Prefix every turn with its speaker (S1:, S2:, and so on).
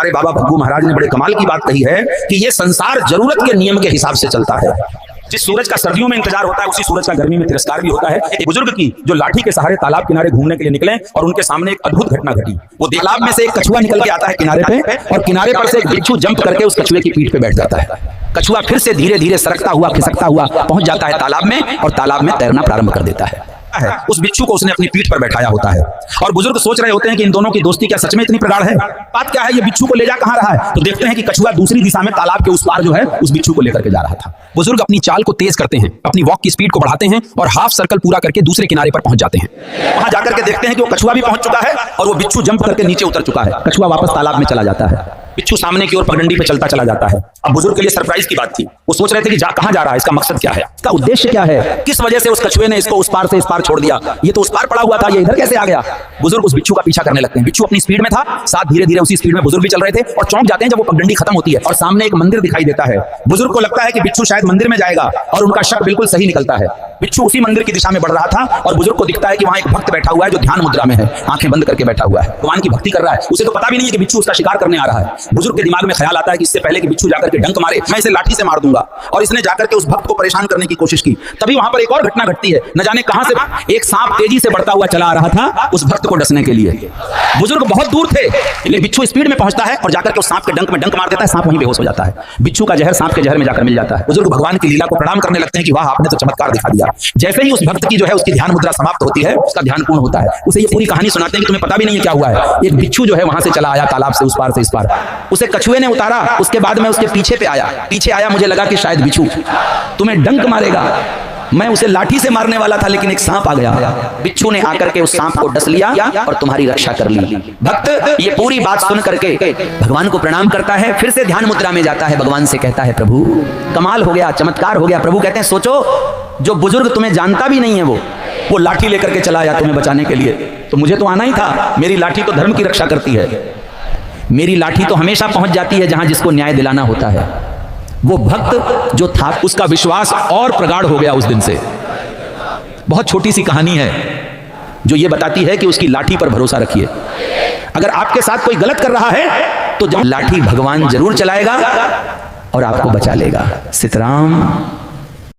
S1: हमारे बाबा भग्गू महाराज ने बड़े कमाल की बात कही है कि ये संसार जरूरत के नियम के हिसाब से चलता है। जिस सूरज का सर्दियों में इंतजार होता है उसी सूरज का गर्मी में तिरस्कार भी होता है। एक बुजुर्ग की जो लाठी के सहारे तालाब किनारे घूमने के लिए निकले और उनके सामने एक अद्भुत घटना घटी। वो तालाब में से एक कछुआ निकल के आता है किनारे पे और किनारे पर से एक बिच्छू जंप करके उस कछुए की पीठ पे बैठ जाता है। कछुआ फिर से धीरे धीरे सरकता हुआ खिसकता हुआ पहुंच जाता है तालाब में और तालाब में तैरना प्रारंभ कर देता है। उस बिच्छू को उसने अपनी पीठ पर बैठाया होता है और बुजुर्ग सोच रहे होते हैं कि इन दोनों की दोस्ती क्या सच में इतनी प्रगाढ़ है। बात क्या है, ये बिच्छू को ले जा कहां रहा है? तो देखते हैं कि कछुआ दूसरी दिशा में तालाब के उस पार जो है उस बिच्छू को लेकर के जा रहा था। बुजुर्ग अपनी चाल को तेज करते हैं, अपनी वॉक की स्पीड को बढ़ाते हैं और हाफ सर्कल पूरा करके दूसरे किनारे पर पहुंच जाते हैं। वहां जाकर के देखते हैं कि वो कछुआ भी पहुंच चुका है और वो बिच्छू जंप करके नीचे उतर चुका है। कछुआ वापस तालाब में चला जाता है, बिच्छू सामने की ओर पगडंडी पे चलता चला जाता है। अब बुजुर्ग के लिए सरप्राइज की बात थी, वो सोच रहे थे कि कहां जा रहा है, इसका मकसद क्या है, इसका उद्देश्य क्या है, किस वजह से उस कछुए ने इसको उस पार से इस पार छोड़ दिया, ये तो उस पार पड़ा हुआ था, ये इधर कैसे आ गया। बुजुर्ग उस बिच्छू का पीछा करने लगते हैं। बिच्छू अपनी स्पीड में था, साथ धीरे धीरे उसी स्पीड में बुजुर्ग भी चल रहे थे और चौंक जाते हैं जब वो पगडंडी खत्म होती है और सामने एक मंदिर दिखाई देता है। बुजुर्ग को लगता है कि बिच्छू शायद मंदिर में जाएगा और उनका शक बिल्कुल सही निकलता है। बिच्छू उसी मंदिर की दिशा में बढ़ रहा था और बुजुर्ग को दिखता है कि वहां एक भक्त बैठा हुआ है जो ध्यान मुद्रा में है, आंखें बंद करके बैठा हुआ है, भगवान की भक्ति कर रहा है। उसे तो पता भी नहीं है कि बिच्छू उसका शिकार करने आ रहा है। बुजुर्ग के दिमाग में ख्याल आता है कि इससे पहले कि बिच्छू जाकर के डंक मारे मैं इसे लाठी से मार दूंगा, और इसने जाकर के उस भक्त को परेशान करने की कोशिश की। तभी वहां पर एक और घटना घटती है, न जाने कहां से एक सांप तेजी से बढ़ता हुआ चला आ रहा था उस भक्त को डसने के लिए। बुजुर्ग बहुत दूर थे लेकिन बिच्छू स्पीड में पहुंचता है और जाकर के उस सांप के डंक में डंक मार देता है, सांप वहीं बेहोश हो जाता है। बिच्छू का जहर सांप के जहर में जाकर मिल जाता है। बुजुर्ग भगवान की लीला को प्रणाम करने लगते हैं कि वाह आपने तो चमत्कार दिखा दिया। जैसे ही उस भक्त की जो है उसकी ध्यान मुद्रा समाप्त होती है, उसका ध्यान पूर्ण होता है, उसे ये पूरी कहानी सुनाते हैं कि तुम्हें पता भी नहीं है क्या हुआ है। एक बिच्छू जो है वहां से चला आया तालाब से उस पार से इस पार, उसे कछुए ने उतारा, उसके बाद मैं उसके पीछे आया, मुझे लगा कि शायद बिच्छू तुम्हें डंक मारेगा, मैं उसे लाठी से मारने वाला था लेकिन एक सांप आ गया। बिच्छू ने आकर के उस सांप को डस लिया और तुम्हारी रक्षा कर ली। भक्त ये पूरी बात सुन करके भगवान को प्रणाम करता है, फिर से ध्यान मुद्रा में जाता है, भगवान से कहता है प्रभु कमाल हो गया, चमत्कार हो गया। प्रभु कहते हैं सोचो जो बुजुर्ग तुम्हें जानता भी नहीं है वो लाठी लेकर के चला आया तुम्हें बचाने के लिए, तो मुझे तो आना ही था। मेरी लाठी तो धर्म की रक्षा करती है, मेरी लाठी तो हमेशा पहुंच जाती है जहां जिसको न्याय दिलाना होता है। वो भक्त जो था उसका विश्वास और प्रगाढ़ हो गया उस दिन से। बहुत छोटी सी कहानी है जो ये बताती है कि उसकी लाठी पर भरोसा रखिए। अगर आपके साथ कोई गलत कर रहा है तो जब लाठी भगवान जरूर चलाएगा और आपको बचा लेगा। सीताराम।